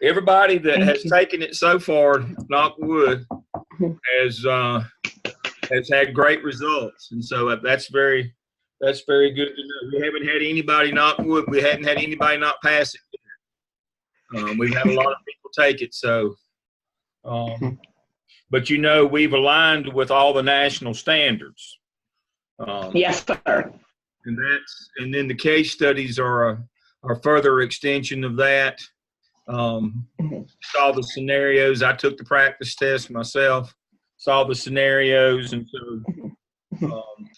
everybody that Thank has you. taken it so far, knock wood, has had great results, and so that's very good to know. We haven't had anybody knock wood. We hadn't had anybody not pass it. We've had a lot of people take it. So, but we've aligned with all the national standards. Yes, sir. And then the case studies are a further extension of that. Saw the scenarios. I took the practice test myself. Saw the scenarios, and so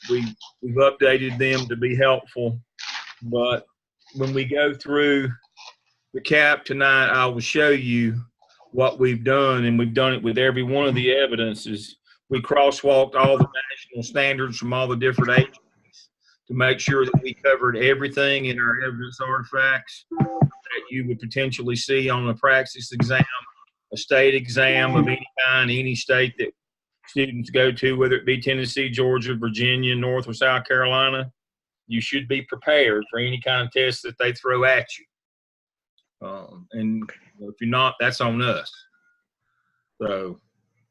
we've updated them to be helpful. But when we go through the CAAP tonight, I will show you what we've done, and we've done it with every one of the evidences. We crosswalked all the national standards from all the different agencies to make sure that we covered everything in our evidence artifacts that you would potentially see on a praxis exam, a state exam of any kind, any state that students go to, whether it be Tennessee, Georgia, Virginia, North or South Carolina. You should be prepared for any kind of test that they throw at you. And if you're not, that's on us. So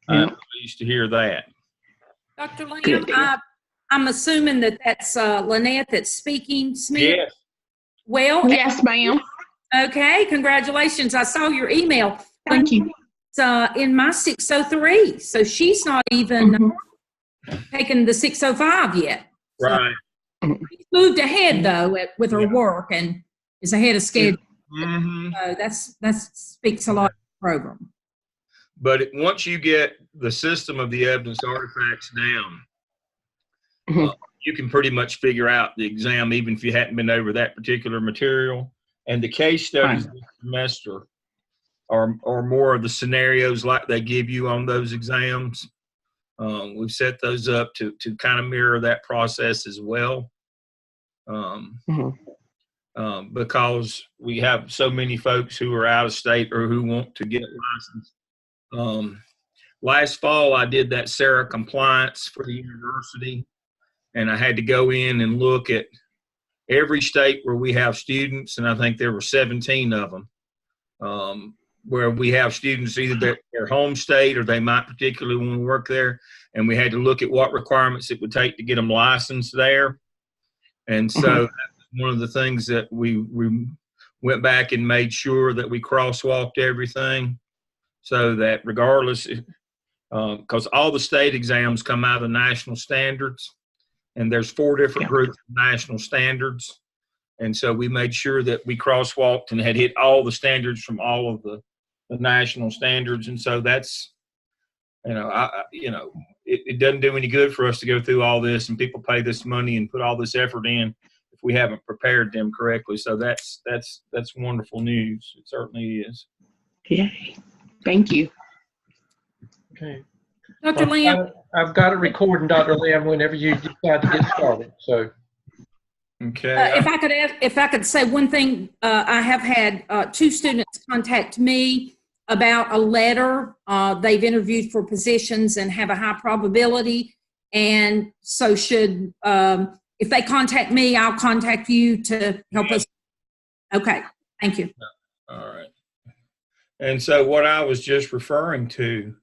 I'm pleased to hear that. Dr. Lamb, I'm assuming that's Lynette that's speaking. Smith? Yes. Well, yes, ma'am. Okay, congratulations. I saw your email. Thank you. It's in my 603, so she's not even taken the 605 yet. So Right. she's moved ahead, though, with her work and is ahead of schedule. Mm-hmm. So that speaks a lot of the program. But once you get the system of the evidence artifacts down, you can pretty much figure out the exam, even if you hadn't been over that particular material. And the case studies this semester are more of the scenarios like they give you on those exams. We've set those up to kind of mirror that process as well. Because we have so many folks who are out of state or who want to get licensed. Last fall, I did that SARA compliance for the university, and I had to go in and look at every state where we have students, and I think there were 17 of them, where we have students either their home state or they might particularly want to work there, and we had to look at what requirements it would take to get them licensed there. And so that was one of the things that we went back and made sure that we crosswalked everything so that regardless, because all the state exams come out of the national standards, and there's 4 different groups of national standards. And so we made sure that we crosswalked and had hit all the standards from all of the national standards. And so that's, it doesn't do any good for us to go through all this and people pay this money and put all this effort in if we haven't prepared them correctly. So that's wonderful news. It certainly is. Yay. Thank you. Okay. Dr. Lamb? I've got it recording, Dr. Lamb, whenever you decide to get started. So, okay. If I could say one thing, I have had 2 students contact me about a letter. They've interviewed for positions and have a high probability, and so should if they contact me, I'll contact you to help us. Okay, thank you. All right. And so what I was just referring to,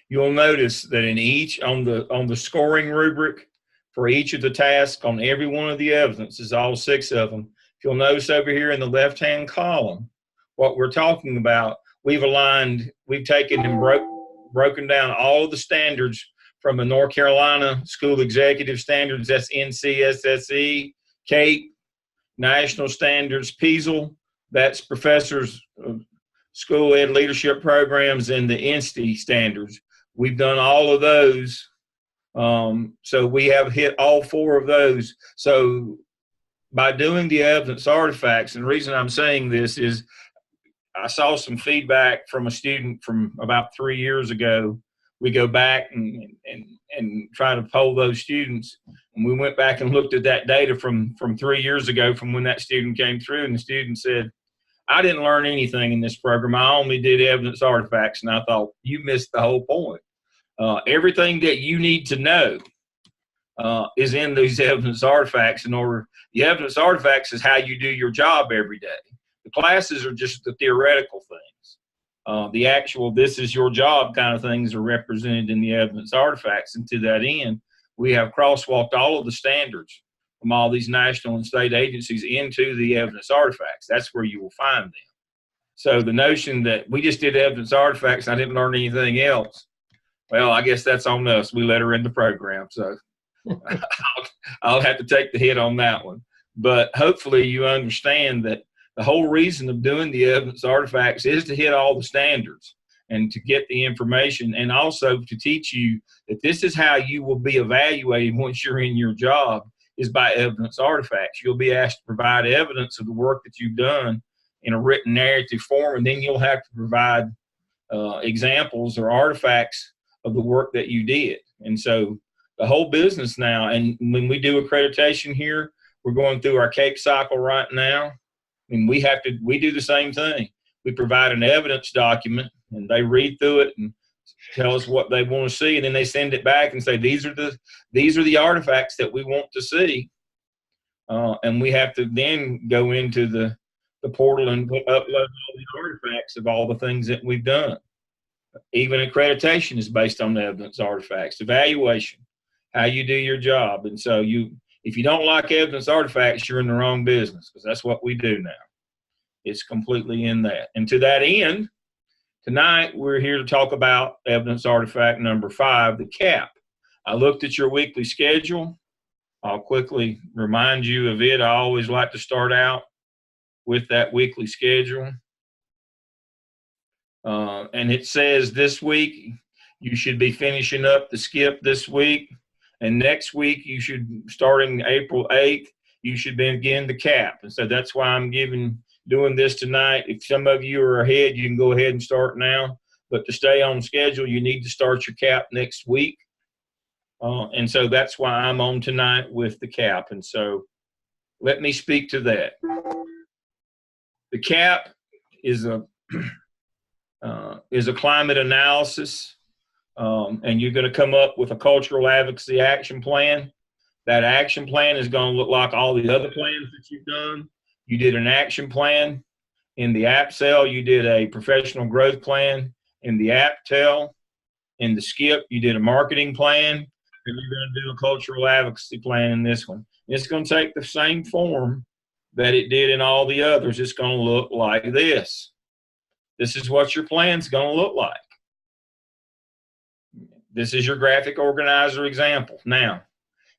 you'll notice that in each, on the scoring rubric for each of the tasks on every one of the evidences, all 6 of them, if you'll notice over here in the left-hand column, what we're talking about, we've taken and broken down all of the standards from the North Carolina School Executive Standards, that's NCSSE, CAAP, National Standards, PEASL, that's Professors of School Ed Leadership Programs, and the INSTE standards. We've done all of those. So we have hit all 4 of those. So by doing the evidence artifacts, and the reason I'm saying this is I saw some feedback from a student from about 3 years ago. We go back and try to poll those students. And we went back and looked at that data from 3 years ago from when that student came through, and the student said, I didn't learn anything in this program. I only did evidence artifacts. And I thought, you missed the whole point. Everything that you need to know is in these evidence artifacts. The evidence artifacts is how you do your job every day. The The classes are just the theoretical things. The actual, this is your job kind of things are represented in the evidence artifacts. And to that end, we have crosswalked all of the standards from all these national and state agencies into the evidence artifacts. That's where you will find them. So the notion that we just did evidence artifacts and I didn't learn anything else, well, I guess that's on us. We let her in the program. So I'll have to take the hit on that one. But hopefully you understand that the whole reason of doing the evidence artifacts is to hit all the standards and to get the information, and also to teach you that this is how you will be evaluated once you're in your job, is by evidence artifacts. You'll be asked to provide evidence of the work that you've done in a written narrative form, and then you'll have to provide examples or artifacts of the work that you did. And so the whole business now, and when we do accreditation here, we're going through our CAAP cycle right now, and we do the same thing. We provide an evidence document, and they read through it and tell us what they want to see, and then they send it back and say, these are the artifacts that we want to see. And we have to then go into the portal and upload all the artifacts of all the things that we've done. Even accreditation is based on the evidence artifacts. Evaluation, how you do your job. And so if you don't like evidence artifacts, you're in the wrong business, because that's what we do now. It's completely in that. And to that end, tonight we're here to talk about evidence artifact number 5, the CAAP. I looked at your weekly schedule. I'll quickly remind you of it. I always like to start out with that weekly schedule. And it says this week you should be finishing up the skip this week. And next week, you should, starting April 8th, you should begin the CAAP. And so that's why I'm doing this tonight. If some of you are ahead, you can go ahead and start now. But to stay on schedule, you need to start your CAAP next week. And so that's why I'm on tonight with the CAAP. And so let me speak to that. The CAAP is a climate analysis. And you're going to come up with a cultural advocacy action plan. That action plan is going to look like all the other plans that you've done. You did an action plan in the app cell. You did a professional growth plan in the app tel. In the skip, you did a marketing plan. And you're going to do a cultural advocacy plan in this one. It's going to take the same form that it did in all the others. It's going to look like this. This is what your plan's going to look like. This is your graphic organizer example. Now,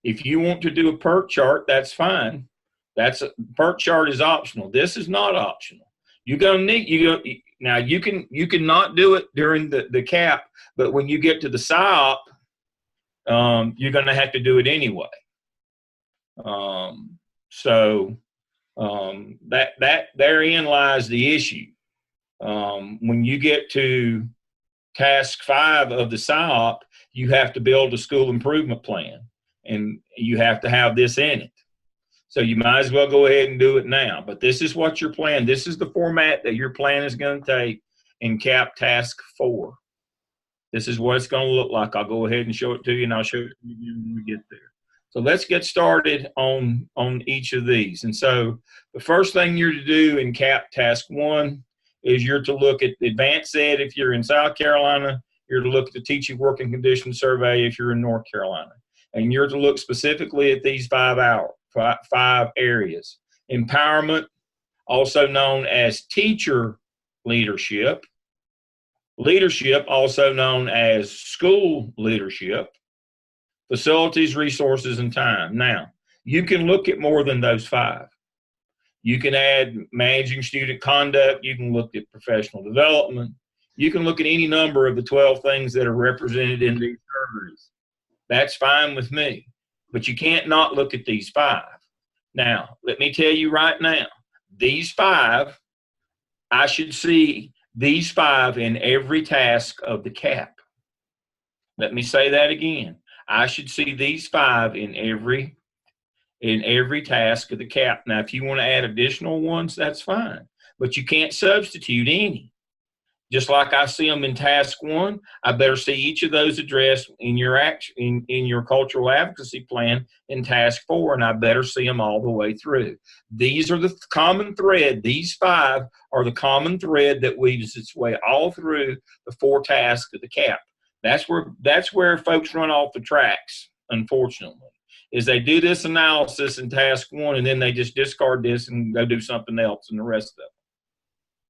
if you want to do a PERT chart, that's fine. PERT chart is optional. This is not optional. You're gonna need now you can not do it during the CAAP, but when you get to the PSYOP, you're gonna have to do it anyway. That therein lies the issue. When you get to task 5 of the PSYOP, you have to build a school improvement plan, and you have to have this in it. So you might as well go ahead and do it now. But this is what your plan, this is the format that your plan is going to take in CAAP task 4. This is what it's going to look like. I'll go ahead and show it to you, and I'll show it to you again when we get there. So let's get started on each of these. And so the first thing you're to do in CAAP task 1 is you're to look at Advanced Ed if you're in South Carolina. You're to look at the Teaching Working Conditions Survey if you're in North Carolina. And you're to look specifically at these 5 areas. Empowerment, also known as teacher leadership. Leadership, also known as school leadership. Facilities, resources, and time. Now, you can look at more than those 5. You can add managing student conduct. You can look at professional development. You can look at any number of the 12 things that are represented in these surveys. That's fine with me. But you can't not look at these 5. Now, let me tell you right now, these 5, I should see these 5 in every task of the CAAP. Let me say that again. I should see these 5 in every task of the CAAP. Now, if you want to add additional ones, that's fine. But you can't substitute any. just like I see them in task 1, I better see each of those addressed in your in your cultural advocacy plan in task 4, and I better see them all the way through. These are the common thread. These 5 are the common thread that weaves its way all through the 4 tasks of the CAAP. That's where folks run off the tracks, unfortunately, is they do this analysis in task 1, and then they just discard this and go do something else in the rest of it.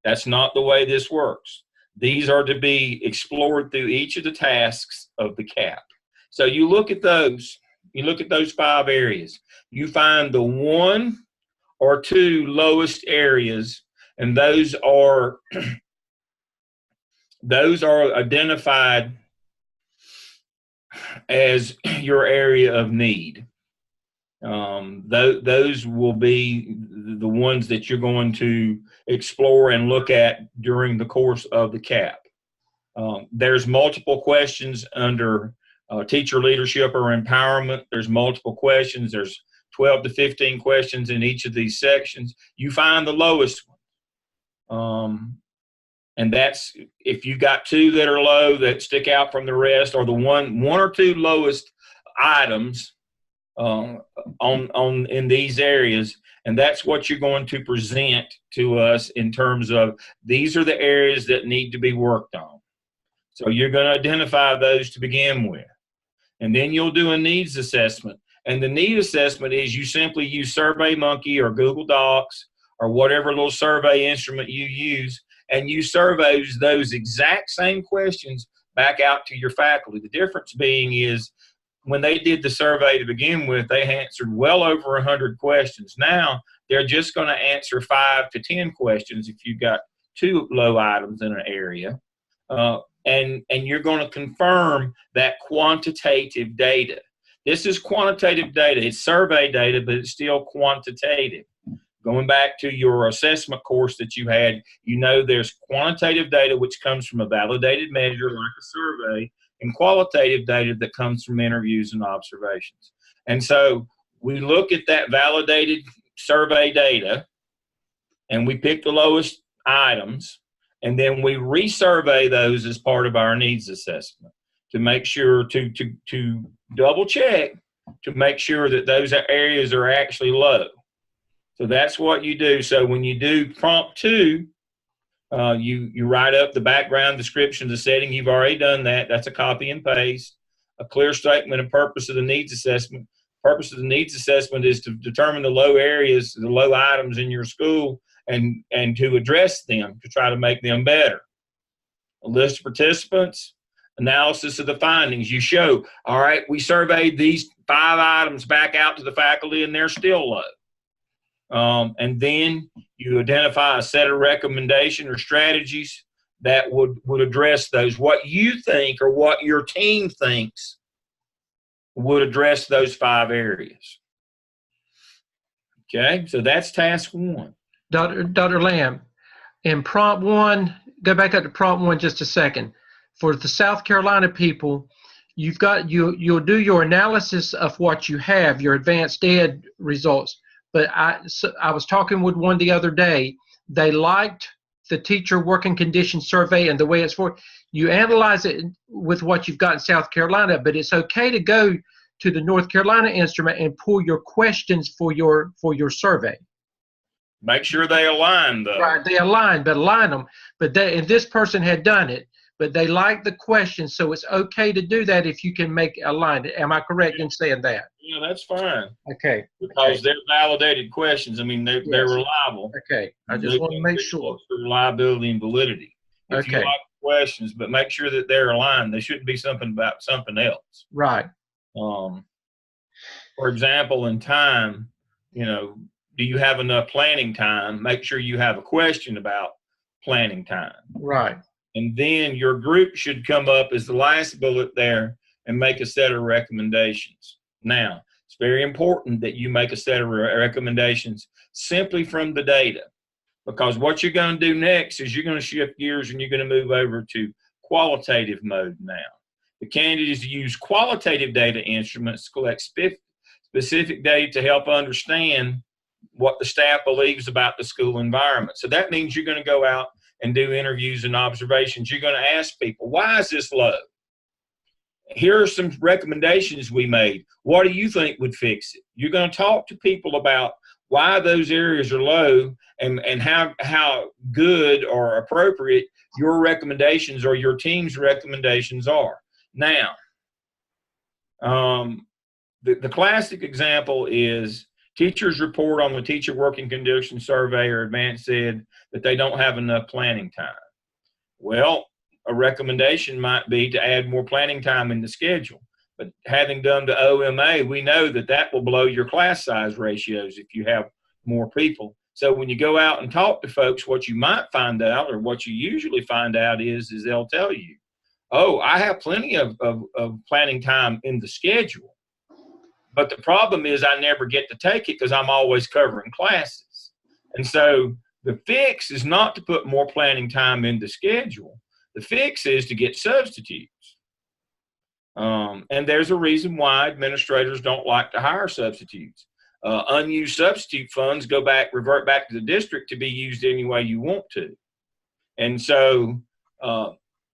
That's not the way this works. These are to be explored through each of the tasks of the CAAP. So you look at those 5 areas. You find the 1 or 2 lowest areas, and those are identified as your area of need. Those will be the ones that you're going to explore and look at during the course of the CAAP. There's multiple questions under teacher leadership or empowerment. There's multiple questions. There's 12 to 15 questions in each of these sections. You find the lowest one. And that's, if you got 2 that are low that stick out from the rest, or the one or 2 lowest items in these areas, and that's what you're going to present to us in terms of these are the areas that need to be worked on. So you're going to identify those to begin with, and then you'll do a needs assessment. And the need assessment is you simply use SurveyMonkey or Google Docs or whatever little survey instrument you use, and you survey those exact same questions back out to your faculty. The difference being is when they did the survey to begin with, they answered well over 100 questions. Now they're just going to answer 5 to 10 questions if you've got 2 low items in an area. And you're going to confirm that quantitative data. This is quantitative data. It's survey data, but it's still quantitative. Going back to your assessment course that you had, you know there's quantitative data which comes from a validated measure like a survey, and qualitative data that comes from interviews and observations. And so we look at that validated survey data, and we pick the lowest items, and then we resurvey those as part of our needs assessment to make sure to double check to make sure that those areas are actually low. So that's what you do. So when you do prompt 2, you write up the background description, the setting. You've already done that. That's a copy and paste. A clear statement of purpose of the needs assessment. Purpose of the needs assessment is to determine the low areas, the low items in your school, and to address them, to try to make them better. A list of participants, analysis of the findings. You show, all right, we surveyed these 5 items back out to the faculty, and they're still low. And then you identify a set of recommendations or strategies that would address those. What you think or what your team thinks would address those 5 areas. Okay, so that's task 1. Dr. Lamb, in prompt 1, go back up to prompt 1 just a second. For the South Carolina people, you'll do your analysis of what you have, your advanced ed results. But I was talking with one the other day. They liked the teacher working condition survey and the way it's for. You analyze it with what you've got in South Carolina, but it's okay to go to the North Carolina instrument and pull your questions for your survey. Make sure they align, though. Right, they align them. But and this person had done it, but they liked the questions, so it's okay to do that if you can make align it. Am I correct in saying that? Yeah, that's fine. Okay. Because they're validated questions. I mean, they're reliable. Okay. I just want to make sure. For reliability and validity. If you like questions, but make sure that they're aligned. They shouldn't be something about something else. Right. For example, in time, do you have enough planning time? Make sure you have a question about planning time. Right. And then your group should come up as the last bullet there and make a set of recommendations. Now, it's very important that you make a set of recommendations simply from the data, because what you're going to do next is you're going to shift gears and you're going to move over to qualitative mode now. The candidates use qualitative data instruments to collect specific data to help understand what the staff believes about the school environment. So that means you're going to go out and do interviews and observations, you're going to ask people, why is this low? Here are some recommendations we made. What do you think would fix it? You're going to talk to people about why those areas are low and how good or appropriate your recommendations or your team's recommendations are. Now, the classic example is teachers report on the teacher working condition survey or advanced ed that they don't have enough planning time. Well, a recommendation might be to add more planning time in the schedule. But having done the OMA, we know that that will blow your class size ratios if you have more people. So when you go out and talk to folks, what you might find out, or what you usually find out is they'll tell you, oh, I have plenty of planning time in the schedule. But the problem is I never get to take it because I'm always covering classes. And so the fix is not to put more planning time in the schedule. The fix is to get substitutes. And there's a reason why administrators don't like to hire substitutes. Unused substitute funds revert back to the district to be used any way you want to. And so,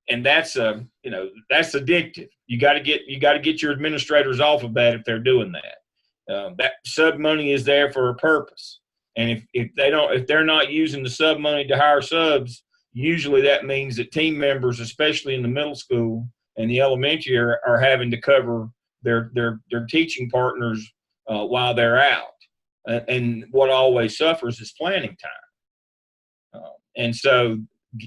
and that's addictive. You got to get your administrators off of that if they're doing that. That sub money is there for a purpose. And if they're not using the sub money to hire subs, usually that means that team members, especially in the middle school and the elementary, are having to cover their teaching partners while they're out. And what always suffers is planning time. And so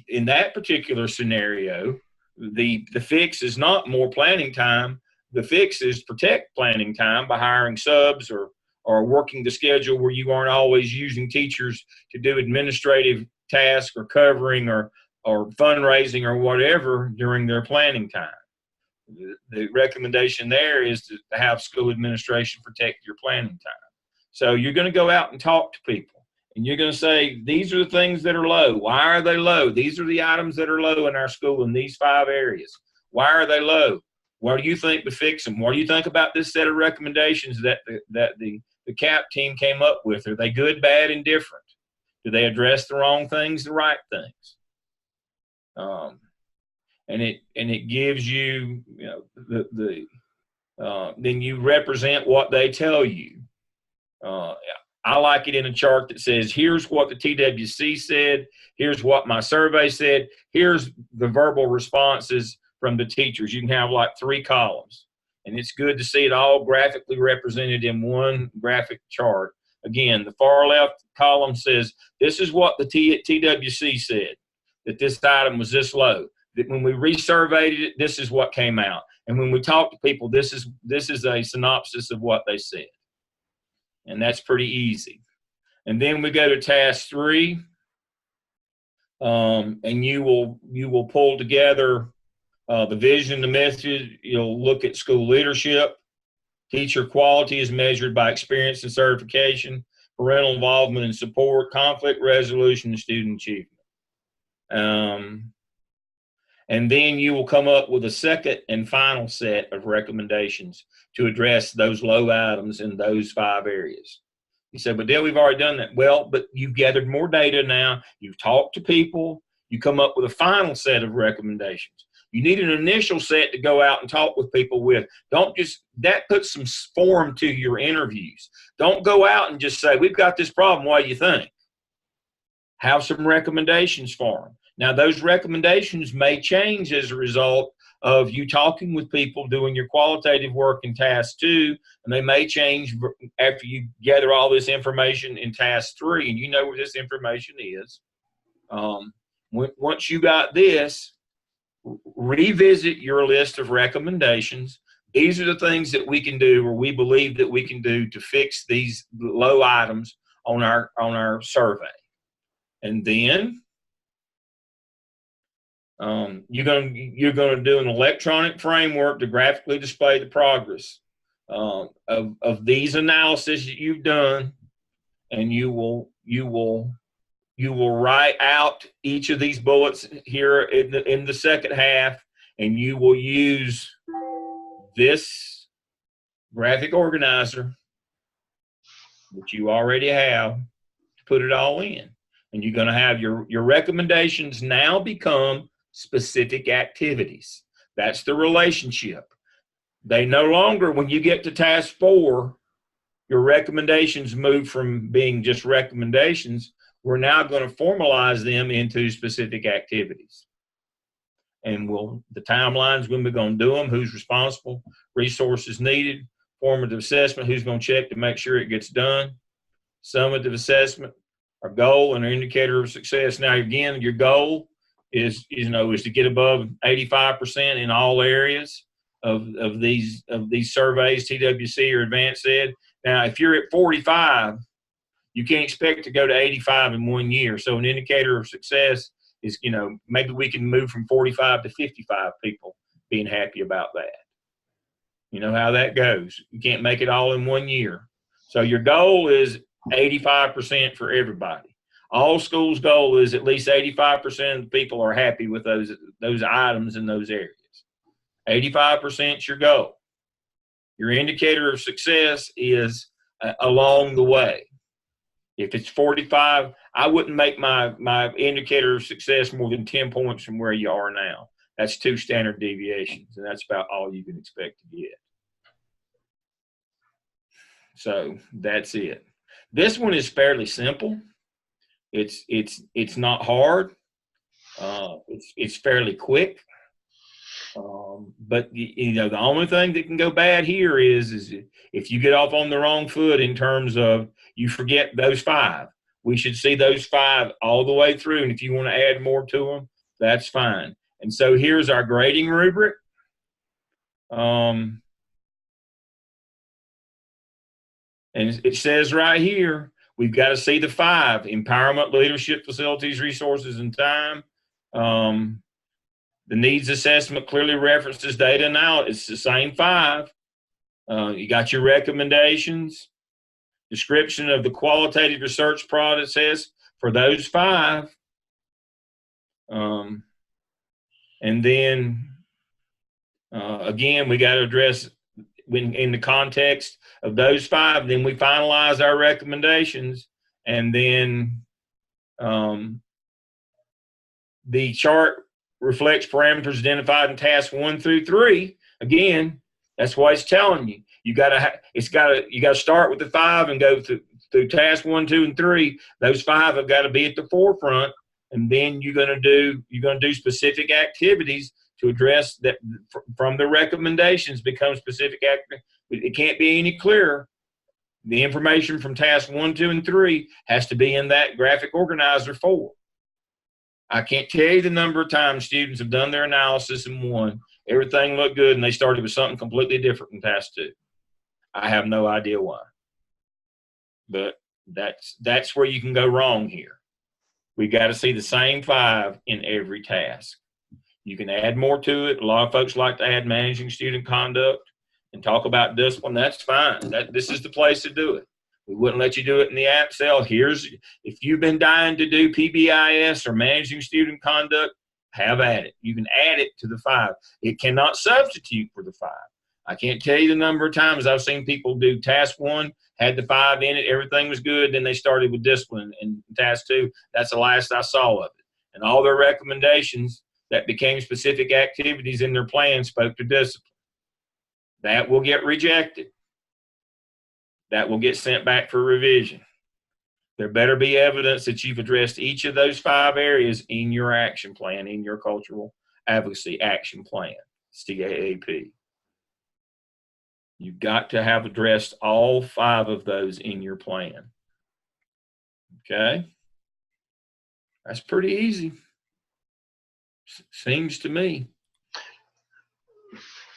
in that particular scenario, the fix is not more planning time. The fix is protect planning time by hiring subs or working the schedule where you aren't always using teachers to do administrative tasks or covering or fundraising or whatever during their planning time. The recommendation there is to have school administration protect your planning time. So you're going to go out and talk to people, and you're going to say, these are the things that are low. Why are they low? These are the items that are low in our school in these 5 areas. Why are they low? What do you think to fix them? What do you think about this set of recommendations that the CAAP team came up with? Are they good, bad, and different? Do they address the wrong things, the right things? And it gives you, then you represent what they tell you. I like it in a chart that says, here's what the TWC said, here's what my survey said, here's the verbal responses from the teachers. You can have like 3 columns, and it's good to see it all graphically represented in one graphic chart. Again, the far left column says, this is what the TWC said, that this item was this low. That when we resurveyed it, this is what came out. And when we talk to people, this is a synopsis of what they said. And that's pretty easy. And then we go to task 3, and you will pull together the vision, the message. You'll look at school leadership. Teacher quality is measured by experience and certification, parental involvement and support, conflict resolution, and student achievement. And then you will come up with a second and final set of recommendations to address those low items in those 5 areas. You said, but Dale, we've already done that. Well, but you've gathered more data now. You've talked to people. You come up with a final set of recommendations. You need an initial set to go out and talk with people with. That puts some form to your interviews. Don't go out and just say, we've got this problem. What do you think? Have some recommendations for them. Now, those recommendations may change as a result of you talking with people, doing your qualitative work in task 2, and they may change after you gather all this information in task 3, and you know where this information is. Once you got this, revisit your list of recommendations. These are the things that we can do, or we believe that we can do, to fix these low items on our survey. And then you're going to do an electronic framework to graphically display the progress of these analyses that you've done, and you will write out each of these bullets here in the second half, and you will use this graphic organizer that you already have to put it all in. And you're going to have your recommendations now become specific activities. That's the relationship. They no longer, when you get to task 4, your recommendations move from being just recommendations. We're now going to formalize them into specific activities. And the timelines, when we're going to do them, who's responsible, resources needed, formative assessment, who's going to check to make sure it gets done, summative assessment, our goal and our indicator of success. Now, again, your goal is to get above 85% in all areas of these surveys, TWC or Advanced Ed. Now, if you're at 45, you can't expect to go to 85 in 1 year. So an indicator of success is, maybe we can move from 45 to 55 people being happy about that. You know how that goes. You can't make it all in 1 year. So your goal is 85% for everybody. All schools' goal is at least 85% of the people are happy with those items in those areas. 85% is your goal. Your indicator of success is along the way. If it's 45, I wouldn't make my indicator of success more than 10 points from where you are now. That's 2 standard deviations, and that's about all you can expect to get. So that's it. This one is fairly simple. It's not hard. It's fairly quick. But the only thing that can go bad here is if you get off on the wrong foot in terms of you forget those 5. We should see those 5 all the way through, and if you want to add more to them, that's fine. And so here's our grading rubric. And it says right here, we've got to see the 5: empowerment, leadership, facilities, resources, and time. The needs assessment clearly references data now. It's the same 5. You got your recommendations, description of the qualitative research process for those 5. And then, again, we got to address in the context of those 5, then we finalize our recommendations, and then the chart reflects parameters identified in tasks 1 through 3. Again, that's why it's telling you. You got to start with the 5 and go through tasks 1, 2, and 3. Those 5 have got to be at the forefront, and then you're going to do specific activities to address that from the recommendations become specific activities. It can't be any clearer. The information from tasks 1, 2, and 3 has to be in that graphic organizer 4. I can't tell you the number of times students have done their analysis in 1, everything looked good, and they started with something completely different in task 2. I have no idea why. But that's where you can go wrong here. We got to see the same 5 in every task. You can add more to it. A lot of folks like to add managing student conduct and talk about discipline. That's fine. This is the place to do it. We wouldn't let you do it in the app cell. If you've been dying to do PBIS or managing student conduct, have at it. You can add it to the 5. It cannot substitute for the 5. I can't tell you the number of times I've seen people do task 1, had the 5 in it, everything was good, then they started with discipline. And task 2, that's the last I saw of it. And all their recommendations that became specific activities in their plan spoke to discipline. That will get rejected. That will get sent back for revision. There better be evidence that you've addressed each of those 5 areas in your action plan, in your cultural advocacy action plan, CAAP. You've got to have addressed all 5 of those in your plan. Okay? That's pretty easy. Seems to me.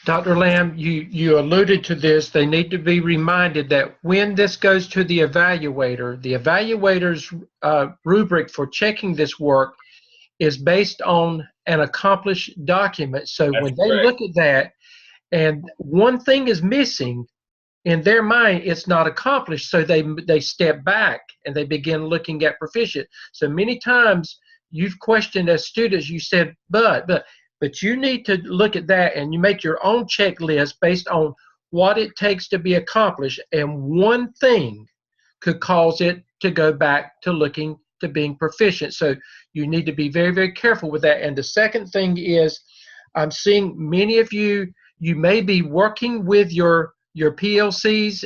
Dr. Lamb, you alluded to this. They need to be reminded that when this goes to the evaluator's rubric for checking this work is based on an accomplished document. So That's when they correct. look at that and one thing is missing, in their mind, it's not accomplished. So they step back and they begin looking at proficient. So many times you've questioned as students, you said, but you need to look at that and you make your own checklist based on what it takes to be accomplished. And one thing could cause it to go back to looking to being proficient. So you need to be very, very careful with that. And the second thing is, I'm seeing many of you, you may be working with your PLCs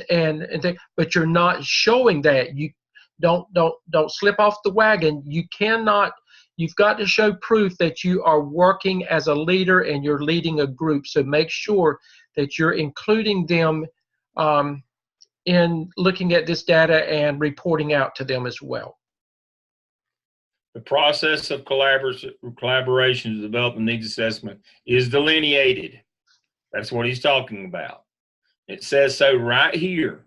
but you're not showing that. You don't slip off the wagon. You've got to show proof that you are working as a leader and you're leading a group. So make sure that you're including them in looking at this data and reporting out to them as well. The process of collaboration to develop a needs assessment is delineated. That's what he's talking about. It says so right here.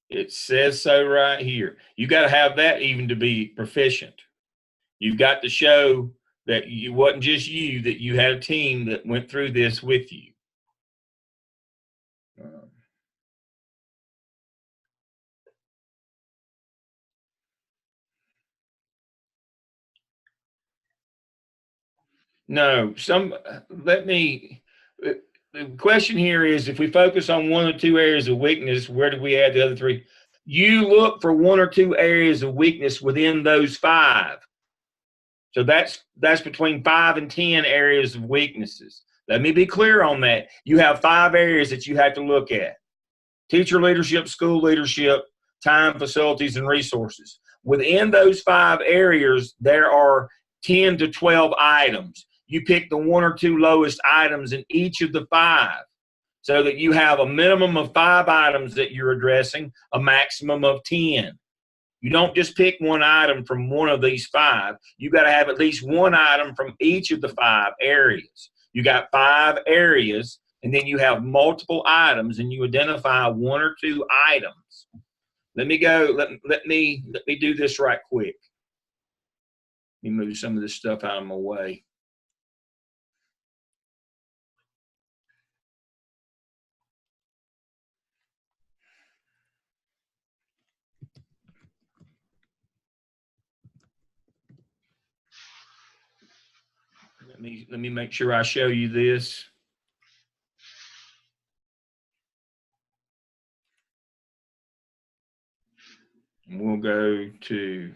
It says so right here. You got to have that even to be proficient. You've got to show that it wasn't just you, that you had a team that went through this with you. No, the question here is, if we focus on one or two areas of weakness, where do we add the other three? You look for one or two areas of weakness within those 5. So that's between 5 and 10 areas of weaknesses. Let me be clear on that. You have 5 areas that you have to look at: teacher leadership, school leadership, time, facilities, and resources. Within those 5 areas, there are 10 to 12 items. You pick the 1 or 2 lowest items in each of the 5, so that you have a minimum of 5 items that you're addressing, a maximum of 10. You don't just pick one item from one of these 5. You got to have at least one item from each of the 5 areas. You got 5 areas, and then you have multiple items, and you identify 1 or 2 items. Let me go. Let me do this right quick. Let me move some of this stuff out of my way. Let me make sure I show you this. And we'll go to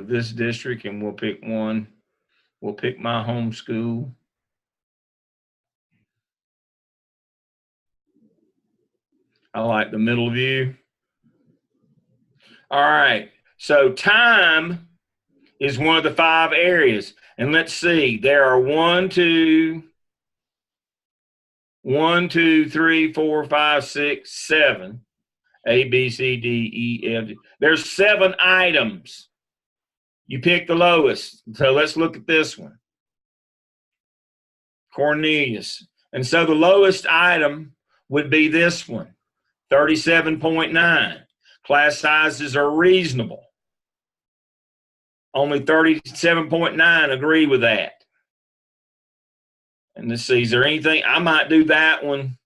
this district, and we'll pick one. We'll pick my home school. I like the middle view. All right, so time is one of the 5 areas. And let's see, there are 1, 2, 3, 4, 5, 6, 7. A, B, C, D, E, F. There's 7 items. You pick the lowest. So let's look at this one. Cornelius. And so the lowest item would be this one, 37.9. Class sizes are reasonable. Only 37.9 agree with that. And let's see, is there anything? I might do that one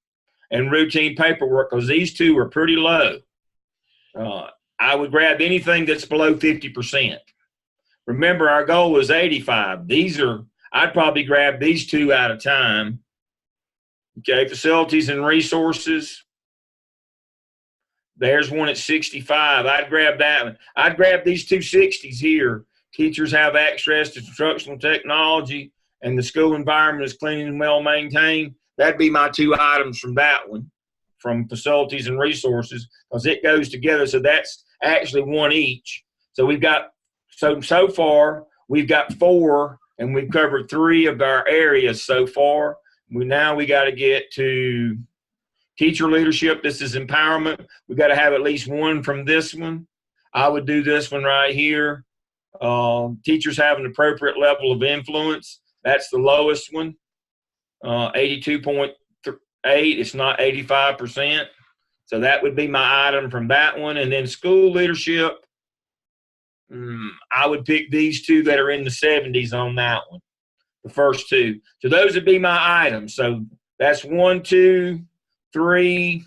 and routine paperwork, because these 2 are pretty low. I would grab anything that's below 50%. Remember, our goal was 85. I'd probably grab these 2 at a time. Okay, facilities and resources. There's one at 65. I'd grab that one. I'd grab these 2 60s here. Teachers have access to instructional technology, and the school environment is clean and well maintained. That'd be my 2 items from that one, from facilities and resources, because it goes together. So that's actually 1 each. So we've got, so far, we've got 4, and we've covered 3 of our areas so far. Now we got to get to teacher leadership. This is empowerment. We got to have at least 1 from this one. I would do this one right here. Teachers have an appropriate level of influence. That's the lowest one. 82.8. It's not 85%. So that would be my item from that one. And then school leadership, I would pick these 2 that are in the 70s on that one, the first 2. So those would be my items. So that's 1, 2, 3.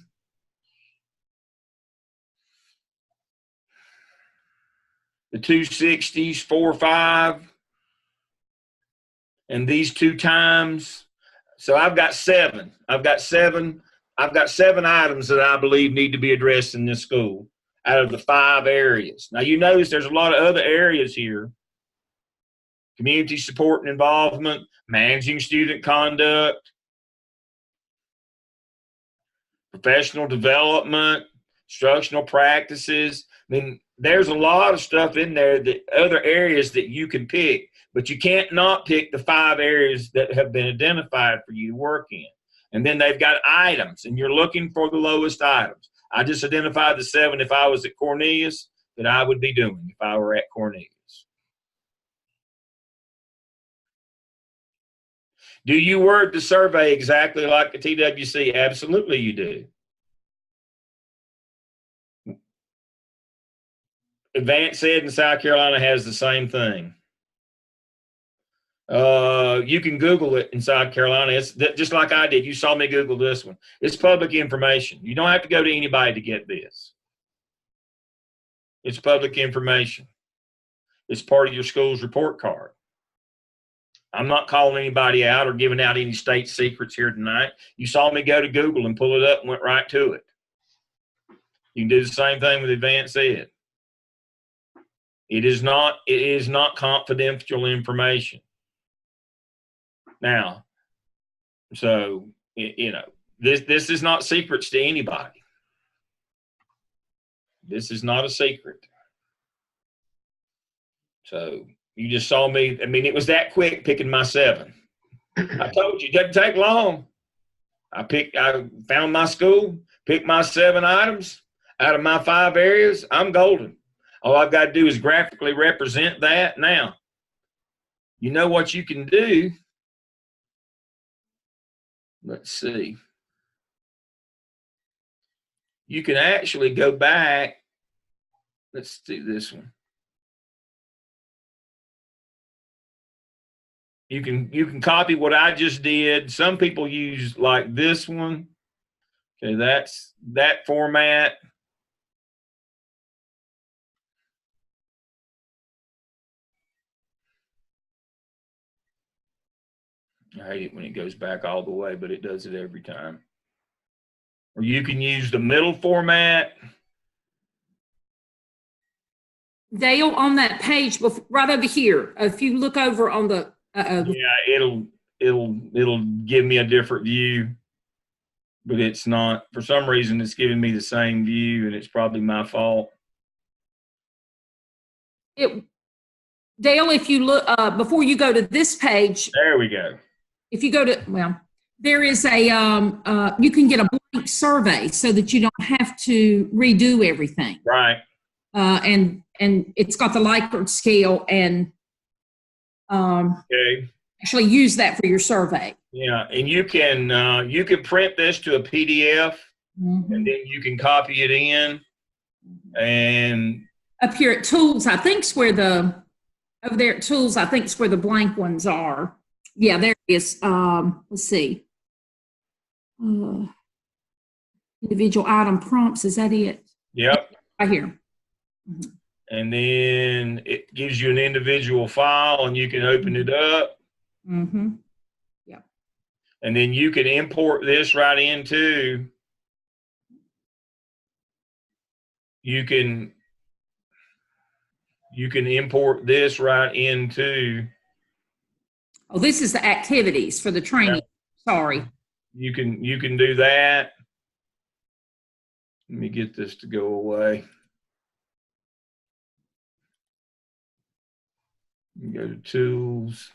The 2 60s, 4, 5. And these 2 times. So I've got seven items that I believe need to be addressed in this school out of the 5 areas. Now, you notice there's a lot of other areas here. Community support and involvement, managing student conduct, professional development, instructional practices. I mean, there's a lot of stuff in there, that other areas that you can pick, but you can't not pick the 5 areas that have been identified for you to work in. And then they've got items, and you're looking for the lowest items. I just identified the 7 if I was at Cornelius that I would be doing if I were at Cornelius. Do you word the survey exactly like the TWC? Absolutely you do. Advanced Ed in South Carolina has the same thing. You can Google it in South Carolina. It's just like I did. You saw me Google this one. It's public information. You don't have to go to anybody to get this. It's public information. It's part of your school's report card. I'm not calling anybody out or giving out any state secrets here tonight. You saw me go to Google and pull it up and went right to it. You can do the same thing with Advanced Ed. It is not confidential information. Now, so, you know, this is not secrets to anybody. This is not a secret. So you just saw me. I mean, it was that quick picking my 7. I told you, it doesn't take long. I found my school, picked my 7 items out of my 5 areas. I'm golden. All I've got to do is graphically represent that. Now, you know what you can do? Let's see. You can actually go back. Let's do this one. You can copy what I just did. Some people use like this one. Okay, that's that format. I hate it when it goes back all the way, but it does it every time. Or you can use the middle format. Dale, on that page, right over here, if you look over on the yeah, it'll give me a different view, but it's not. For some reason, it's giving me the same view, and it's probably my fault. Dale, if you look before you go to this page, there we go. If you go to, well, there is a you can get a blank survey so that you don't have to redo everything. Right. And it's got the Likert scale, and okay. Actually use that for your survey. Yeah, and you can print this to a PDF, and then you can copy it in. And up here at Tools, I think is where over there at Tools, I think is where the blank ones are. Yeah, there it is. Let's see. Individual item prompts, is that it? Yep. Right here. And then it gives you an individual file, and you can open it up. Yeah. And then you can import this right into. You can import this right into. Oh, this is the activities for the training. Yeah. Sorry. You can do that. Let me get this to go away. Go to tools.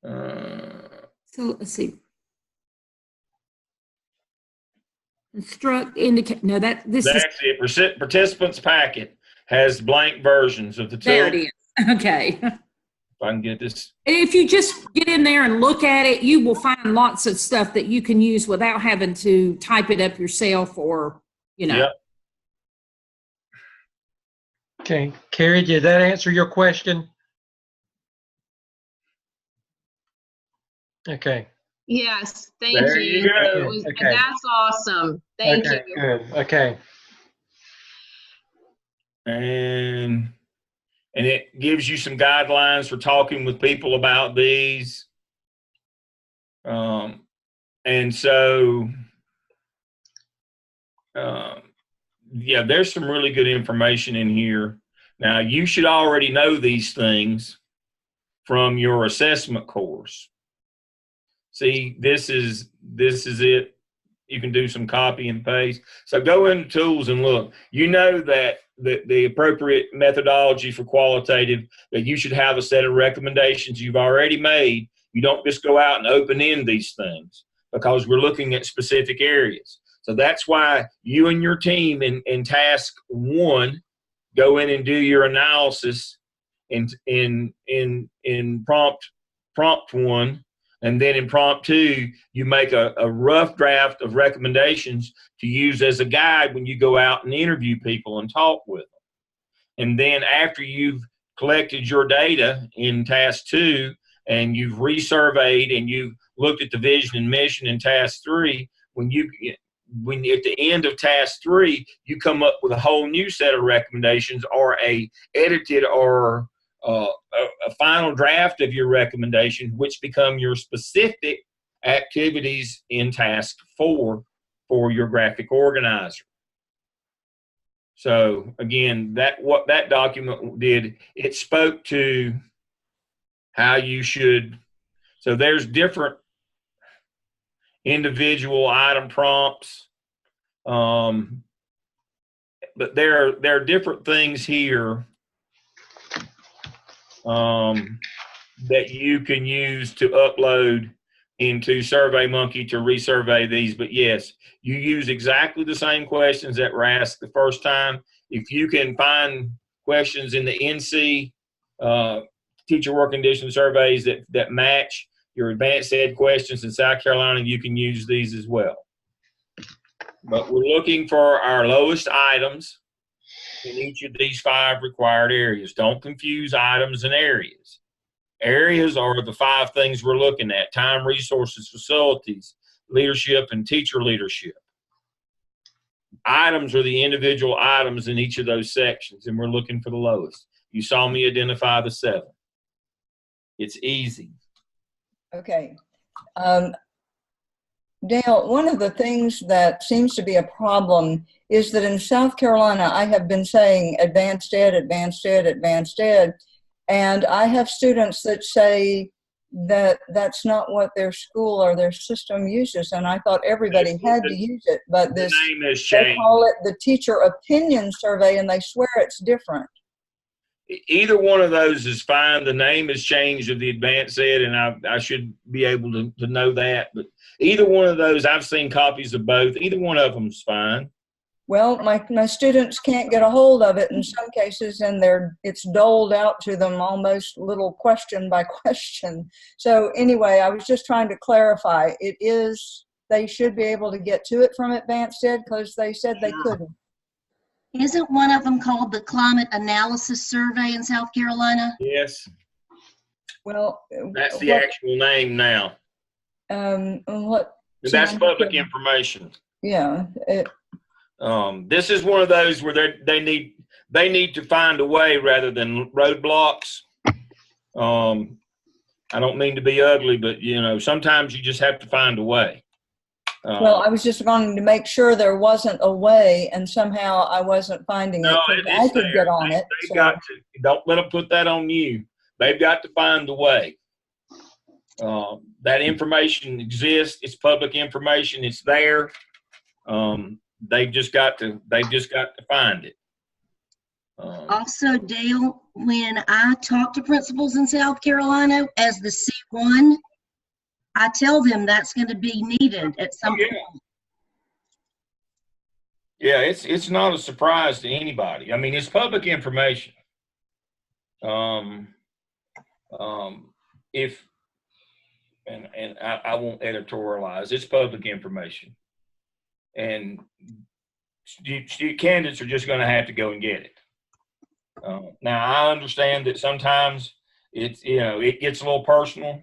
So let's see. Instruct, indicate. No, that's it. Participants packet has blank versions of the tools. There it is. Okay. If I can get this. If you just get in there and look at it, you will find lots of stuff that you can use without having to type it up yourself or, you know. Yep. Okay. Carrie, did that answer your question? Okay. Yes, thank there you go. Okay. That's awesome. Thank you. Good. Okay. And it gives you some guidelines for talking with people about these. And so, yeah, there's some really good information in here. Now, you should already know these things from your assessment course. See, this is it. You can do some copy and paste. So go into tools and look. You know that the appropriate methodology for qualitative, that you should have a set of recommendations you've already made. You don't just go out and open in these things, because we're looking at specific areas. So that's why you and your team in task 1 go in and do your analysis in prompt 1. And then in prompt 2, you make a rough draft of recommendations to use as a guide when you go out and interview people and talk with them. And then after you've collected your data in task 2 and you've resurveyed and you've looked at the vision and mission in task 3, when at the end of task 3, you come up with a whole new set of recommendations, or a edited or a final draft of your recommendation, which become your specific activities in task 4 for your graphic organizer. So again, what that document did, it spoke to how you should. So there's different individual item prompts, but there are different things here that you can use to upload into SurveyMonkey to resurvey these. But yes, you use exactly the same questions that were asked the first time. If you can find questions in the NC teacher work condition surveys that match your advanced ed questions in South Carolina, you can use these as well. But we're looking for our lowest items in each of these 5 required areas. Don't confuse items and areas. Areas are the 5 things we're looking at: time, resources, facilities, leadership, and teacher leadership. Items are the individual items in each of those sections, and we're looking for the lowest. You saw me identify the 7. It's easy. Okay. Dale, one of the things that seems to be a problem is that in South Carolina, I have been saying advanced ed, advanced ed, advanced ed, and I have students that say that that's not what their school or their system uses, and I thought everybody had to use it, but The name has they changed. call it the teacher opinion survey, and they swear it's different. Either one of those is fine. The name has changed of the advanced ed, and I should be able to know that. But either one of those, I've seen copies of both. Either one of them is fine. Well, my students can't get a hold of it in some cases, and it's doled out to them almost little question by question. So anyway, I was just trying to clarify. They should be able to get to it from advanced ed, because they said they couldn't. Isn't one of them called the Climate Analysis Survey in South Carolina? Yes. Well, That's the actual name now. That's public information. Yeah. This is one of those where they need to find a way rather than roadblocks. I don't mean to be ugly, but sometimes you just have to find a way. Well, I was just wanting to make sure there wasn't a way, and somehow I wasn't finding it. No, I could get on it. They've got to. Don't let them put that on you. They've got to find the way. That information exists. It's public information. It's there. They've just got to find it. Also, Dale, when I talk to principals in South Carolina as the C1, I tell them that's going to be needed at some point. Yeah, it's not a surprise to anybody. I mean, it's public information. I won't editorialize. It's public information, and candidates are just going to have to go and get it. Now, I understand that sometimes it gets a little personal,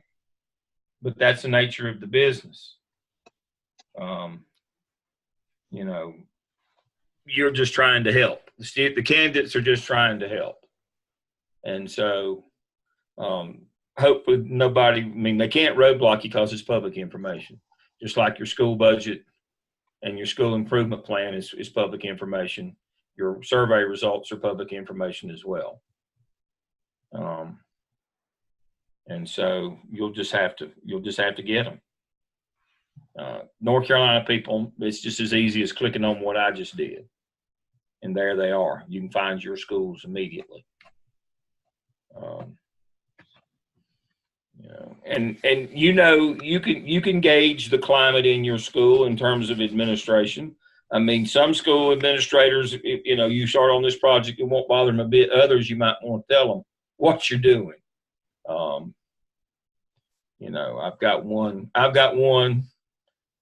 but that's the nature of the business. You're just trying to help. The candidates are just trying to help. And so hopefully nobody, I mean, they can't roadblock you because it's public information. Just like your school budget and your school improvement plan is public information. Your survey results are public information as well. And so you'll just have to get them. North Carolina people, it's just as easy as clicking on what I just did. And there they are. You can find your schools immediately. And you can gauge the climate in your school in terms of administration. I mean, some school administrators, you start on this project, it won't bother them a bit. Others, you might want to tell them what you're doing. I've got one,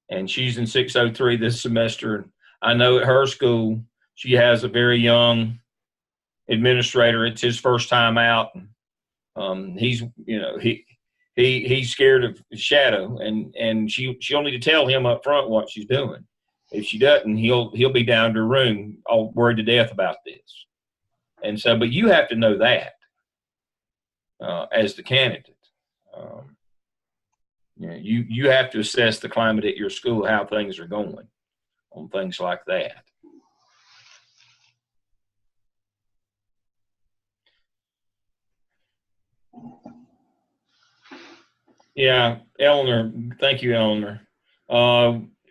and she's in 603 this semester. I know at her school, she has a very young administrator. It's his first time out. He's scared of shadow, and she'll need to tell him up front what she's doing. If she doesn't, he'll be down to her room all worried to death about this. And so, but you have to know that as the candidate. You have to assess the climate at your school, how things are going on things like that. Yeah, Eleanor, thank you, Eleanor.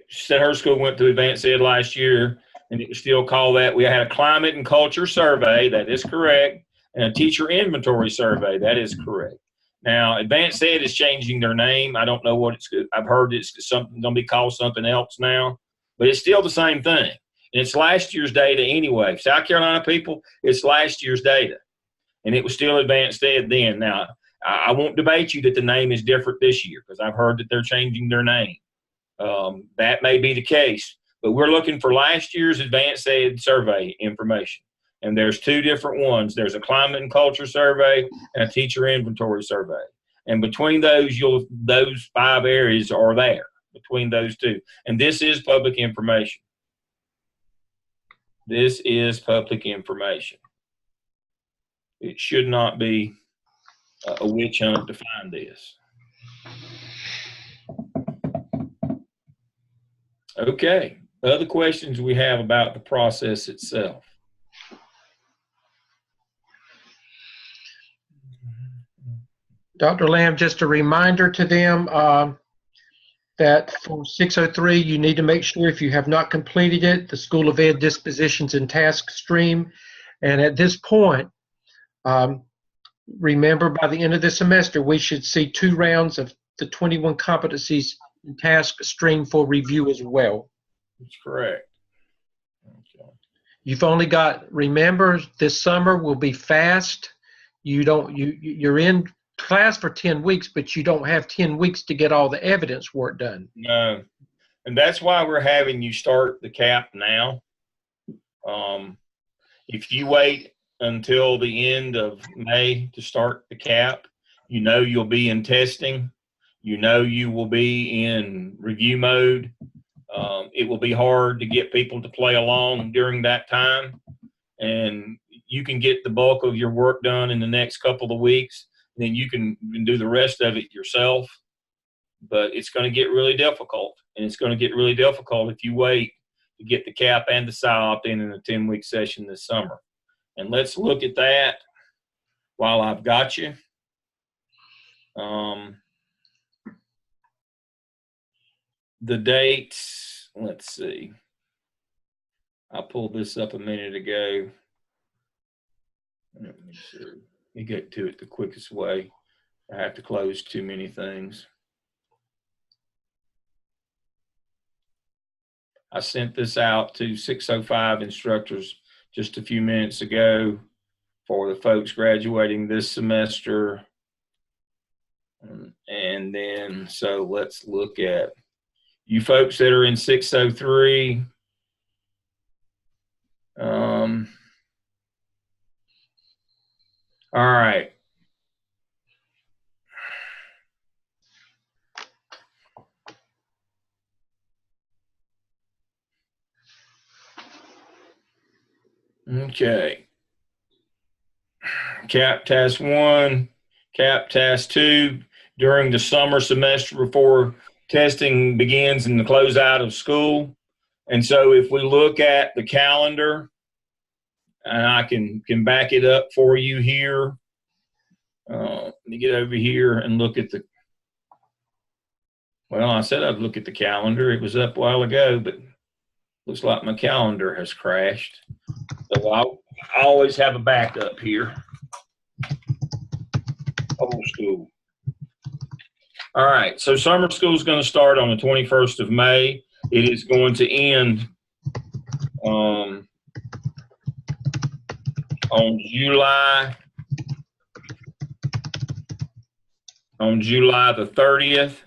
She said her school went through advanced ed last year, and it was still called that. We had a climate and culture survey, that is correct, and a teacher inventory survey, that is correct. Now, advanced ed is changing their name. I don't know what I've heard it's something going to be called something else now, but it's still the same thing. And it's last year's data anyway. South Carolina people, it's last year's data, and it was still advanced ed then. Now, I won't debate you that the name is different this year because I've heard that they're changing their name. That may be the case, but we're looking for last year's advanced ed survey information. And there's two different ones. There's a climate and culture survey and a teacher inventory survey. And between those, those 5 areas are there between those two. And this is public information. This is public information. It should not be a witch hunt to find this. Okay, other questions we have about the process itself? Dr. Lamb, just a reminder to them that for 603, you need to make sure if you have not completed it, the School of Ed dispositions and task stream. And at this point, remember by the end of the semester, we should see 2 rounds of the 21 competencies and task stream for review as well. That's correct. Okay. You've only got, remember, this summer will be fast. You're in class for 10 weeks, but you don't have 10 weeks to get all the evidence work done. No, and that's why we're having you start the CAAP now. If you wait until the end of May to start the CAAP, you'll be in testing. You will be in review mode. It will be hard to get people to play along during that time, and you can get the bulk of your work done in the next couple of weeks. Then you can do the rest of it yourself. But it's going to get really difficult, and it's going to get really difficult if you wait to get the CAAP and the PSYOP in a 10-week session this summer. And let's look at that while I've got you. The dates, let's see. I pulled this up a minute ago. Let me see. Let me get to it the quickest way. I have to close too many things. I sent this out to 605 instructors just a few minutes ago for the folks graduating this semester. And then, so let's look at you folks that are in 603. All right. Okay. CAAP Task 1, CAAP Task 2 during the summer semester before testing begins and the closeout of school. And so if we look at the calendar, and I can back it up for you here. Let me get over here and look at the, well, I said I'd look at the calendar. It was up a while ago, but looks like my calendar has crashed. So I always have a backup here. Old school. All right, so summer school is going to start on the 21st of May. It is going to end on July the 30th,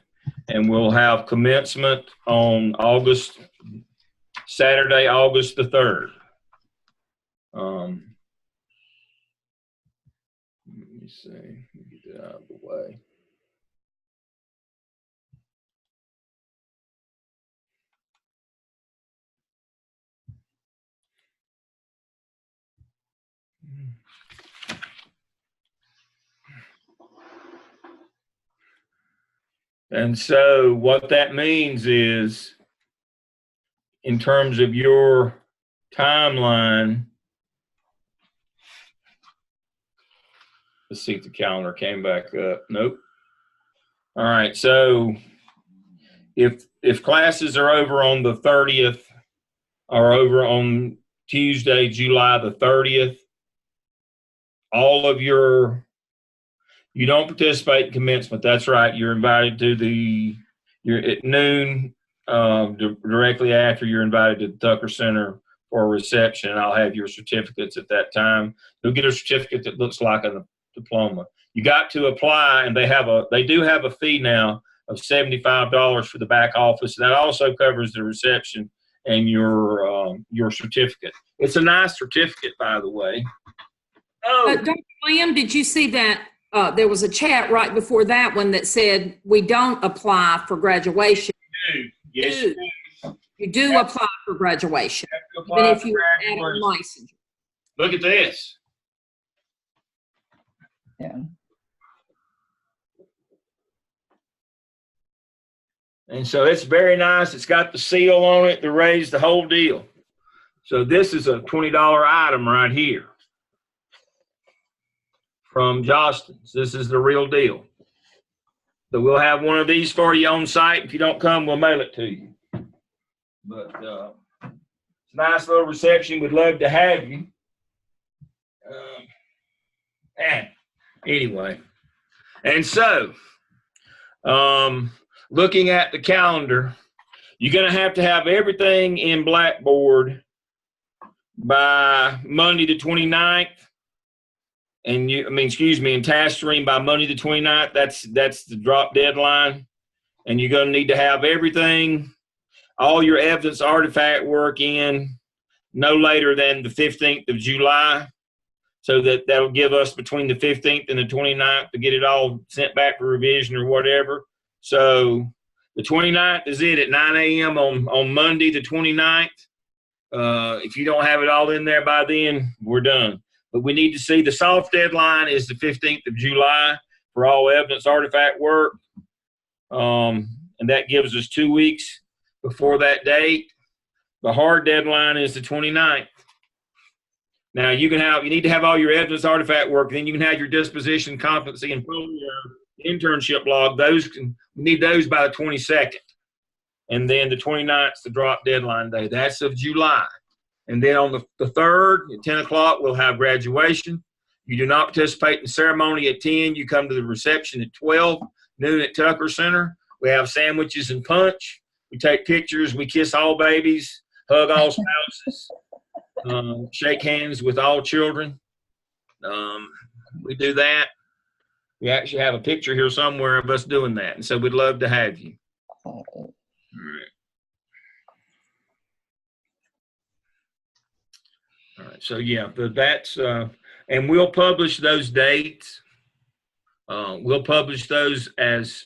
and we'll have commencement on Saturday, August the 3rd. Let me see. Let me get that out of the way. And so what that means is, in terms of your timeline, let's see if the calendar came back up. Nope. All right, so if classes are over on the 30th or over on Tuesday, July the 30th, you don't participate in commencement. That's right. You're invited to you're at noon, directly after you're invited to the Tucker Center for a reception. I'll have your certificates at that time. You'll get a certificate that looks like a diploma. You got to apply, and they do have a fee now of $75 for the back office. That also covers the reception and your certificate. It's a nice certificate, by the way. Oh, Dr. Lamb, did you see that there was a chat right before that one that said we don't apply for graduation? yes, you do. You do apply for graduation, even if you add a licensure. Look at this. Yeah. And so it's very nice. It's got the seal on it to raise the whole deal. So this is a $20 item right here from Jostens. This is the real deal. So we'll have one of these for you on site. If you don't come, we'll mail it to you. But it's a nice little reception. We'd love to have you. Anyway, and so looking at the calendar, you're going to have everything in Blackboard by Monday the 29th. And in Task Stream by Monday the 29th. That's the drop deadline. And you're going to need to have everything, all your evidence artifact work in no later than the 15th of July. So that'll give us between the 15th and the 29th to get it all sent back for revision or whatever. So the 29th is it at 9 a.m. on Monday the 29th. If you don't have it all in there by then, we're done. But we need to see the soft deadline is the 15th of July for all evidence artifact work. And that gives us 2 weeks before that date. The hard deadline is the 29th. Now you need to have all your evidence artifact work, then you can have your disposition, competency, and internship log. We need those by the 22nd. And then the 29th is the drop deadline day. That's of July. And then on the 3rd at 10 o'clock, we'll have graduation. You do not participate in the ceremony at 10. You come to the reception at 12 noon at Tucker Center. We have sandwiches and punch. We take pictures. We kiss all babies, hug all spouses, shake hands with all children. We do that. We actually have a picture here somewhere of us doing that. And so we'd love to have you. All right. All right, so yeah, that's and we'll publish those dates. We'll publish those as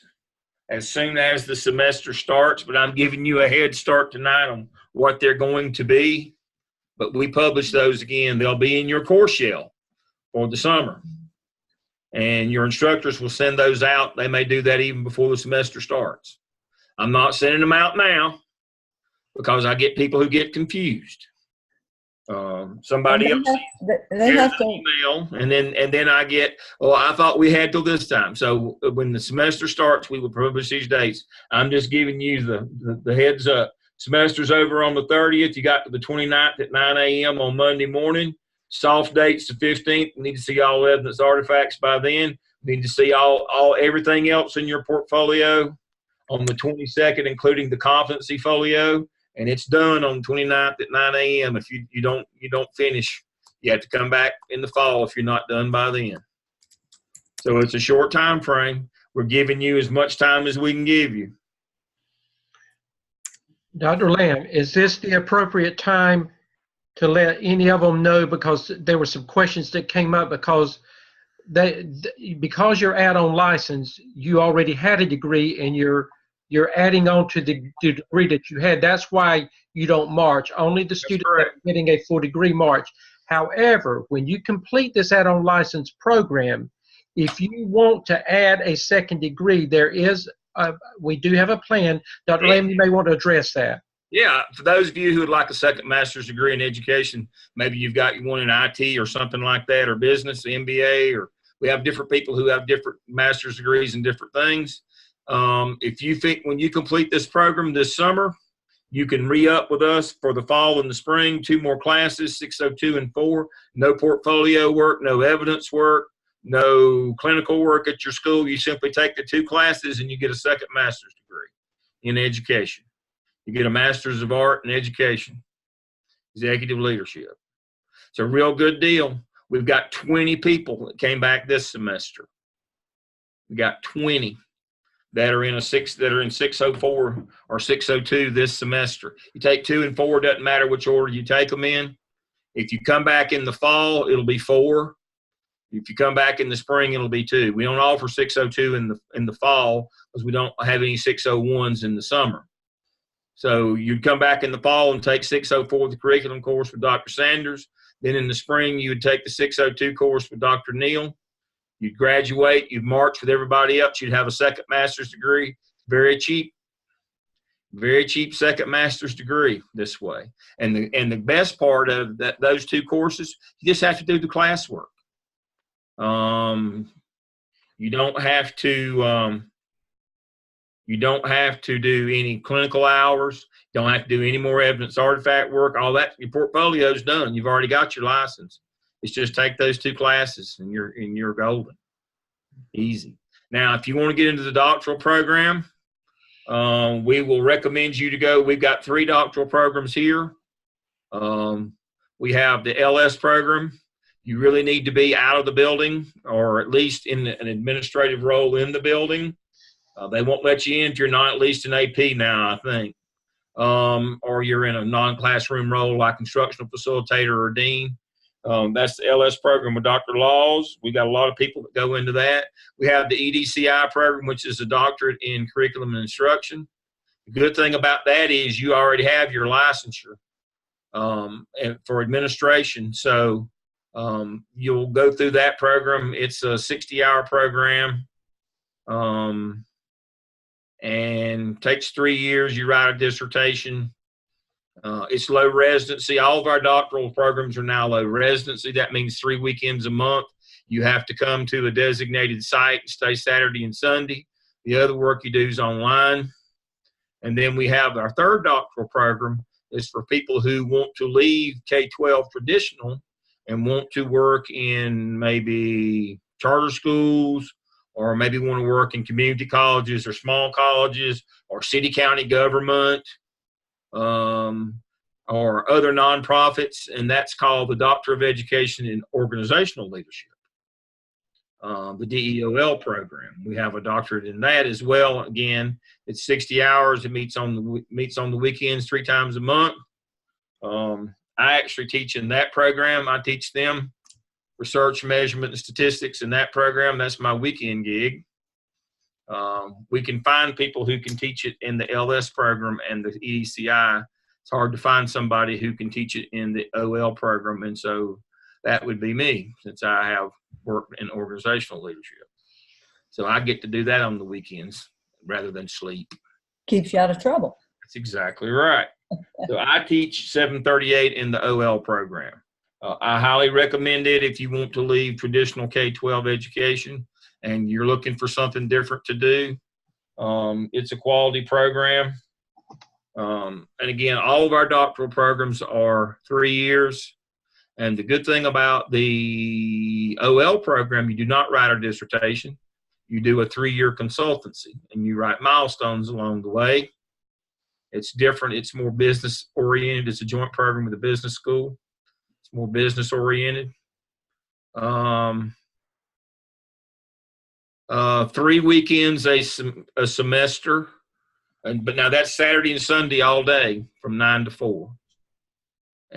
soon as the semester starts, but I'm giving you a head start tonight on what they're going to be. But we publish those again. They'll be in your course shell for the summer. and your instructors will send those out. They may do that even before the semester starts. I'm not sending them out now because I get people who get confused. Somebody else They have to. email, and then I get, oh, I thought we had till this time. So when the semester starts, we will publish these dates. I'm just giving you the heads up. Semester's over on the 30th. You got to the 29th at 9 a.m. on Monday morning. Soft date's the 15th. We need to see all evidence artifacts by then. We need to see everything else in your portfolio on the 22nd, including the competency folio. And it's done on 29th at 9 a.m. If you don't finish, you have to come back in the fall if you're not done by then. So it's a short time frame. We're giving you as much time as we can give you. Dr. Lamb, is this the appropriate time to let any of them know, because there were some questions that came up because your add-on license, you already had a degree and you're adding on to the degree that you had. That's why you don't march. Only the students that are getting a full degree march. However, when you complete this add-on license program, if you want to add a second degree, we do have a plan. Dr. Lamb, you may want to address that. Yeah, for those of you who would like a second master's degree in education, maybe you've got one in IT or something like that, or business, MBA, or we have different people who have different master's degrees in different things. If you think when you complete this program this summer, you can re-up with us for the fall and the spring, 2 more classes, 602 and 4, no portfolio work, no evidence work, no clinical work at your school. You simply take the 2 classes and you get a second master's degree in education. You get a master's of art in education, executive leadership. It's a real good deal. We've got 20 people that came back this semester. We got 20 that are in 604 or 602 this semester. You take 2 and 4, doesn't matter which order you take them in. If you come back in the fall, it'll be 4. If you come back in the spring, it'll be 2. We don't offer 602 in the fall because we don't have any 601s in the summer. So you'd come back in the fall and take 604, the curriculum course with Dr. Sanders. Then in the spring, you would take the 602 course with Dr. Neal. You'd graduate, you'd march with everybody else. You'd have a second master's degree. Very cheap second master's degree this way. And the best part of those 2 courses, you just have to do the classwork. You don't have to do any clinical hours. You don't have to do any more evidence artifact work. All that, your portfolio's done. You've already got your license. It's just take those 2 classes and you're golden. Easy. Now, if you want to get into the doctoral program, we will recommend you to go. We've got 3 doctoral programs here. We have the LS program. You really need to be out of the building, or at least in an administrative role in the building. They won't let you in if you're not at least an AP now, I think. Or you're in a non-classroom role like instructional facilitator or dean. That's the LS program with Dr. Laws. We got a lot of people that go into that. We have the EDCI program, which is a doctorate in curriculum and instruction. The good thing about that is you already have your licensure for administration. So you'll go through that program. It's a 60-hour program. And takes 3 years. You write a dissertation. It's low residency. All of our doctoral programs are now low residency. That means 3 weekends a month. You have to come to a designated site and stay Saturday and Sunday. The other work you do is online. And then we have our 3rd doctoral program is for people who want to leave K-12 traditional and want to work in maybe charter schools, or maybe want to work in community colleges or small colleges or city county government or other nonprofits, and that's called the Doctor of Education in Organizational Leadership, the DEOL program. We have a doctorate in that as well. Again, it's 60 hours. It meets on the weekends 3 times a month. I actually teach in that program. I teach them research, measurement, and statistics in that program. That's my weekend gig. We can find people who can teach it in the LS program and the EDCI. It's hard to find somebody who can teach it in the OL program. And so that would be me, since I have worked in organizational leadership. So I get to do that on the weekends rather than sleep. Keeps you out of trouble. That's exactly right. So I teach 738 in the OL program. I highly recommend it if you want to leave traditional K-12 education and you're looking for something different to do. It's a quality program. And again, all of our doctoral programs are 3 years. And the good thing about the OL program, you do not write a dissertation. You do a 3-year consultancy, and you write milestones along the way. It's different. It's more business oriented. It's a joint program with a business school. It's more business oriented. 3 weekends a semester, but now that's Saturday and Sunday all day from 9 to 4.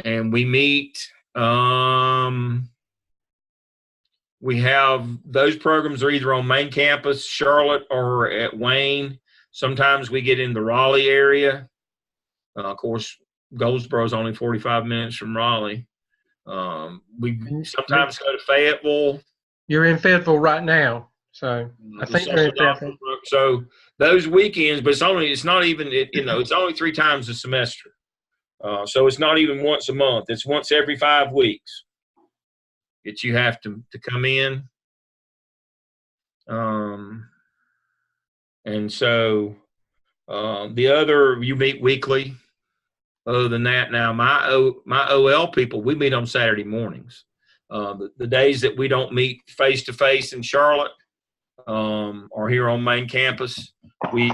And we meet. We have those programs are either on main campus, Charlotte, or at Wayne. Sometimes we get in the Raleigh area. Of course, Goldsboro is only 45 minutes from Raleigh. We sometimes go to Fayetteville. You're in Fayetteville right now, so I think you're in Fayetteville. So those weekends, but it's only 3 times a semester. So it's not even once a month. It's once every 5 weeks that you have to come in. And so the other, you meet weekly. Other than that, now my OL people, we meet on Saturday mornings. The days that we don't meet face-to-face in Charlotte or here on main campus, we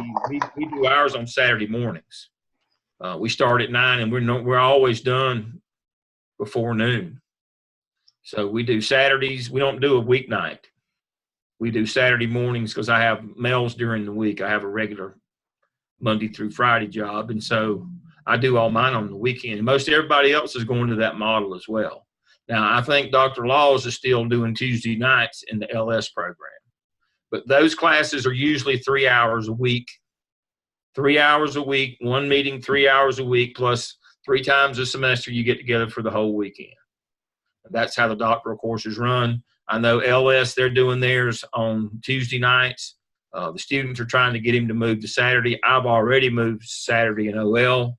do ours on Saturday mornings. We start at 9 and we're always done before noon. So we do Saturdays. We don't do a weeknight. We do Saturday mornings because I have males during the week. I have a regular Monday through Friday job. And so I do all mine on the weekend. Most everybody else is going to that model as well. Now, I think Dr. Laws is still doing Tuesday nights in the LS program. But those classes are usually 3 hours a week. 3 hours a week, one meeting 3 hours a week, plus 3 times a semester you get together for the whole weekend. That's how the doctoral courses run. I know LS, they're doing theirs on Tuesday nights. The students are trying to get him to move to Saturday. I've already moved Saturday in OL.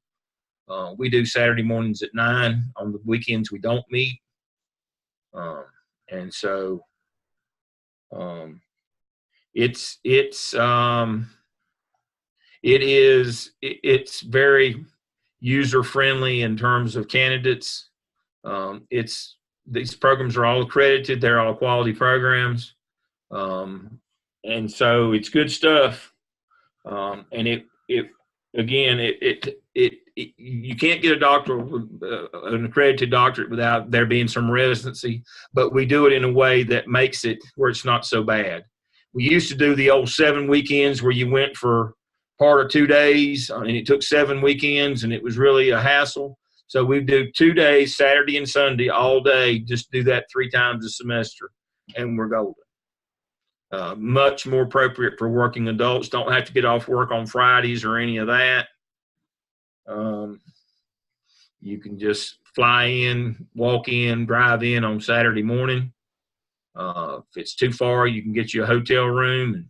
We do Saturday mornings at 9. On the weekends, we don't meet. And so it's very user friendly in terms of candidates. These programs are all accredited. They're all quality programs. And so it's good stuff. And you can't get a doctoral, an accredited doctorate without there being some residency, but we do it in a way that makes it where it's not so bad. We used to do the old 7 weekends where you went for part of 2 days and it took 7 weekends and it was really a hassle. So we do 2 days, Saturday and Sunday, all day, just do that 3 times a semester and we're golden. Much more appropriate for working adults. Don't have to get off work on Fridays or any of that. You can just fly in, walk in, drive in on Saturday morning. If it's too far, you can get you a hotel room and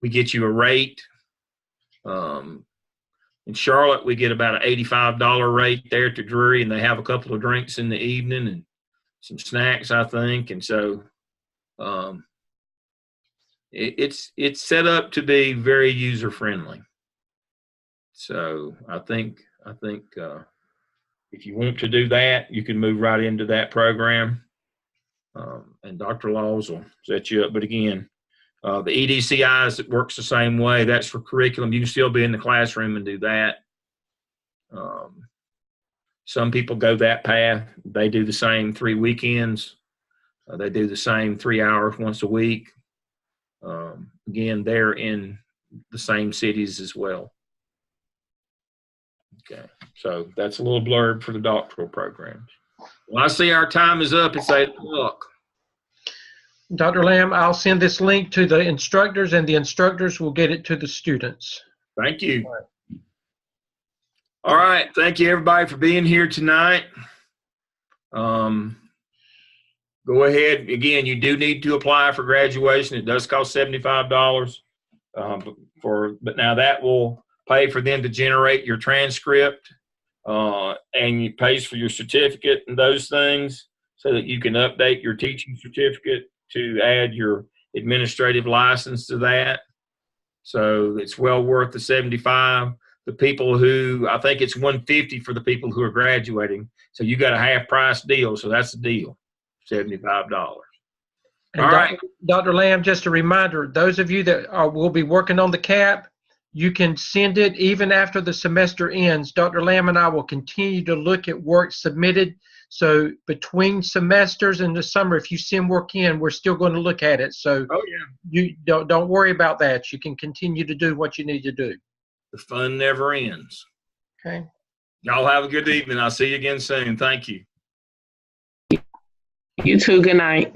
we get you a rate. In Charlotte, we get about an $85 rate there to Drury, and they have a couple of drinks in the evening and some snacks, I think. And so it's set up to be very user friendly. So I think if you want to do that, you can move right into that program, and Dr. Laws will set you up. But again, the EDCIs, it works the same way. That's for curriculum. You can still be in the classroom and do that. Some people go that path. They do the same 3 weekends. They do the same 3 hours once a week. Again, they're in the same cities as well. Okay, so that's a little blurb for the doctoral programs. Well, I see our time is up. It's 8 o'clock. Dr. Lamb, I'll send this link to the instructors, and the instructors will get it to the students. Thank you. All right. Thank you, everybody, for being here tonight. go ahead. Again, you do need to apply for graduation. It does cost $75 but now that will pay for them to generate your transcript and it pays for your certificate and those things so that you can update your teaching certificate to add your administrative license to that. So it's well worth the $75. The people who, I think it's $150 for the people who are graduating. So you got a half price deal. So that's the deal, $75. And All right. Dr. Lamb, just a reminder, those of you that will be working on the CAAP, you can send it even after the semester ends. Dr. Lamb and I will continue to look at work submitted. So between semesters in the summer, if you send work in, we're still going to look at it. So you don't worry about that. You can continue to do what you need to do. The fun never ends. Okay. Y'all have a good evening. I'll see you again soon. Thank you. You too. Good night.